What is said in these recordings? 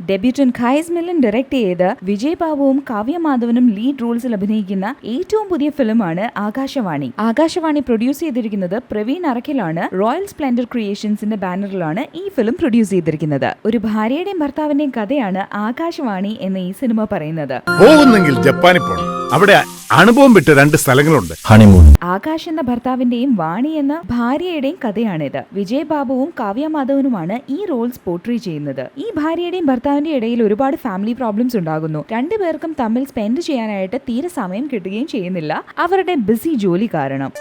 Debutant ഖൈസ് മില്ലൻ direct ചെയ്ത് Vijay ബാബുവും Kavya മാധവനും lead റോൾസിൽ അഭിനയിക്കുന്ന ഏറ്റവും പുതിയ ഫിലിമാണ് ആകാശവാണി. ആകാശവാണി പ്രൊഡ്യൂസ് ചെയ്തിരിക്കുന്നത് പ്രവീൺ അറക്കലാണ്. റോയൽ സ്പ്ലെൻഡർ ക്രിയേഷൻസിന്റെ ബാനറിലാണ് ഈ ഫിലിം പ്രൊഡ്യൂസ് ചെയ്തിരിക്കുന്നത്. ഒരു ഭാര്യയുടെയും ഭർത്താവിന്റെയും കഥയാണ് ആകാശവാണി എന്ന ഈ സിനിമ പറയുന്നത്. പോകുന്നെങ്കിൽ ജപ്പാനിൽ പോകണം. അവിടെ അനുഭവം വിട്ട് 2 സ്ഥലങ്ങളുണ്ട്. ഹണിമൂൺ. ആകാശ് എന്ന ഭർത്താവിന്റെയും വാണി എന്ന ഭാര്യയുടെയും കഥയാണിത്. വിജയ് ബാബുവും കാവ്യ മാധവനുമാണ് ഈ റോൾസ് പോർട്രേ ചെയ്യുന്നത്. ഈ ഭാര്യയുടെയും ഭർത്താവിന്റെയും ഇടയിൽ ഒരുപാട് ഫാമിലി പ്രോബ്ലംസ് ഉണ്ടാകുന്നു. രണ്ടുപേർക്കും തമ്മിൽ സ്പെൻഡ് ചെയ്യാനായിട്ട് തീരെ സമയം കിട്ടുകയും ചെയ്യുന്നില്ല, അവരുടെ ബിസി ജോലി കാരണം.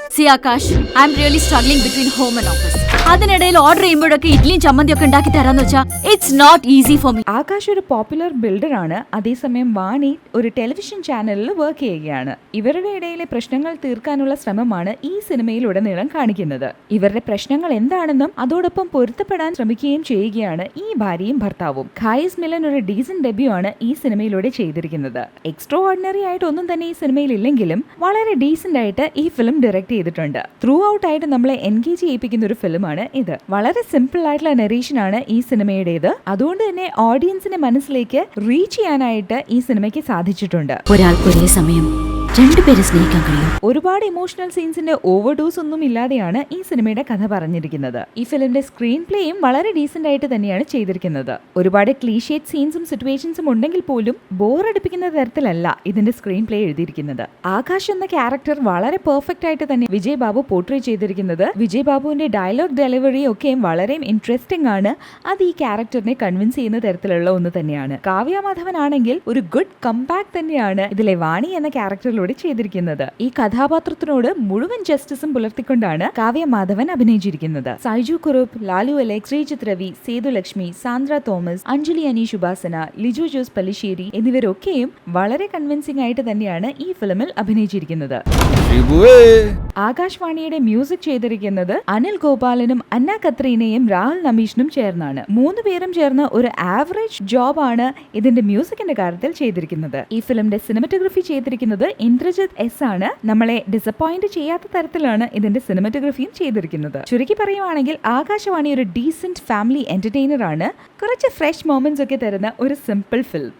അതിനിടയിൽ ഓർഡർ ചെയ്യുമ്പോഴൊക്കെ ഇഡ്ലിയും ചമ്മന്തിയൊക്കെ ഉണ്ടാക്കി തരാന്ന് വെച്ചാൽ it's not easy for me. Akash ഒരു പോപ്പുലർ ബിൽഡർ ആണ്. അതേസമയം വാണി ഒരു ടെലിവിഷൻ ചാനലിൽ വർക്ക് ചെയ്യുകയാണ്. ഇവരുടെ ഇടയിലെ പ്രശ്നങ്ങൾ തീർക്കാനുള്ള ശ്രമമാണ് ഈ സിനിമയിലുടനീളം കാണിക്കുന്നത്. ഇവരുടെ പ്രശ്നങ്ങൾ എന്താണെന്നും അതോടൊപ്പം പൊരുത്തപ്പെടാൻ ശ്രമിക്കുകയും ചെയ്യുകയാണ് ഈ ഭാര്യയും ഭർത്താവും. ഖൈസ് മില്ലൻ ഒരു ഡീസന്റ് ഡെബ്യൂ ആണ് ഈ സിനിമയിലൂടെ ചെയ്തിരിക്കുന്നത്. എക്സ്ട്രോ ഓർഡിനറി ആയിട്ട് ഒന്നും തന്നെ ഈ സിനിമയിൽ ഇല്ലെങ്കിലും വളരെ ഡീസന്റ് ആയിട്ട് ഈ ഫിലിം ഡയറക്ട് ചെയ്തിട്ടുണ്ട്. ത്രൂ ഔട്ട് ആയിട്ട് നമ്മളെ എൻഗേജ് ചെയ്യിപ്പിക്കുന്ന ഒരു ഫിലിമാണ് ഇത്. വളരെ സിമ്പിൾ ആയിട്ടുള്ള നെറേഷൻ ആണ് ഈ സിനിമയുടേത്. അതുകൊണ്ട് തന്നെ ഓഡിയൻസിന്റെ മനസ്സിലേക്ക് റീച്ച് ചെയ്യാനായിട്ട് ഈ സിനിമയ്ക്ക് സാധിച്ചിട്ടുണ്ട്. ഒരാൾക്ക് ഒരേ സമയം രണ്ടുപേരെ സ്നേഹിക്കാൻ കഴിയും. ഒരുപാട് ഇമോഷണൽ സീൻസിന്റെ ഓവർഡോസ് ഒന്നും ഇല്ലാതെയാണ് ഈ സിനിമയുടെ കഥ പറഞ്ഞിരിക്കുന്നത്. ഈ ഫിലിമിന്റെ സ്ക്രീൻ പ്ലേയും വളരെ ഡീസന്റ് ആയിട്ട് തന്നെയാണ് ചെയ്തിരിക്കുന്നത്. ഒരുപാട് ക്ലീഷേഡ് സീൻസും സിറ്റുവേഷൻസും ഉണ്ടെങ്കിൽ പോലും ബോറടിപ്പിക്കുന്ന തരത്തിലല്ല ഇതിന്റെ സ്ക്രീൻ പ്ലേ എഴുതിയിരിക്കുന്നത്. ആകാശ് എന്ന ക്യാരക്ടർ വളരെ പെർഫെക്റ്റ് ആയിട്ട് തന്നെ വിജയ് ബാബു പോർട്രേ ചെയ്തിരിക്കുന്നത്. വിജയ് ബാബുവിന്റെ ഡയലോഗ് ഡെലിവറി ഒക്കെയും വളരെ ഇൻട്രസ്റ്റിംഗ് ആണ്. അത് ഈ ക്യാരക്ടറിനെ കൺവിൻസ് ചെയ്യുന്ന തരത്തിലുള്ള ഒന്ന് തന്നെയാണ്. കാവ്യ മാധവൻ ആണെങ്കിൽ ഒരു ഗുഡ് കംബാക്ക് തന്നെയാണ് ഇതിലെ വാണി എന്ന ക്യാരക്ടറിലൂടെ ചെയ്തിരിക്കുന്നത്. ഈ കഥാപാത്രത്തിനോട് മുഴുവൻ ജസ്റ്റിസും പുലർത്തിക്കൊണ്ടാണ് കാവ്യ മാധവൻ അഭിനയിച്ചിരിക്കുന്നത്. സൈജു കുറുപ്പ്, ലാലു അലക്സ്, ശ്രീജിത്ത് രവി, സേതുലക്ഷ്മി, സാന്ദ്ര തോമസ്, അഞ്ജലി അനീഷ് ഉപാസന, ലിജു ജോസ് പല്ലിശ്ശേരി എന്നിവരൊക്കെയും വളരെ കൺവിൻസിംഗ് ആയിട്ട് തന്നെയാണ് ഈ ഫിലിമിൽ അഭിനയിച്ചിരിക്കുന്നത്. ആകാശവാണിയുടെ മ്യൂസിക് ചെയ്തിരിക്കുന്നത് അനിൽ ഗോപാലനും അന്ന കത്രീനയും രാഹുൽ നമീഷിനും ചേർന്നാണ്. 3 പേരും ചേർന്ന് ഒരു ആവറേജ് ജോബ് ആണ് ഇതിന്റെ മ്യൂസിക്കിന്റെ കാര്യത്തിൽ ചെയ്തിരിക്കുന്നത്. ഈ ഫിലിമിന്റെ സിനിമറ്റോഗ്രഫി ചെയ്തിരിക്കുന്നത് ഇന്ദ്രജിത്ത് എസ് ആണ്. നമ്മളെ ഡിസപ്പോയിന്റ് ചെയ്യാത്ത തരത്തിലാണ് ഇതിന്റെ സിനിമറ്റോഗ്രഫിയും ചെയ്തിരിക്കുന്നത്. ചുരുക്കി പറയുവാണെങ്കിൽ ആകാശവാണി ഒരു ഡീസന്റ് ഫാമിലി എന്റർടൈനർ ആണ്. കുറച്ച് ഫ്രഷ് മൊമെന്റ്സ് ഒക്കെ തരുന്ന ഒരു സിമ്പിൾ ഫിലിം.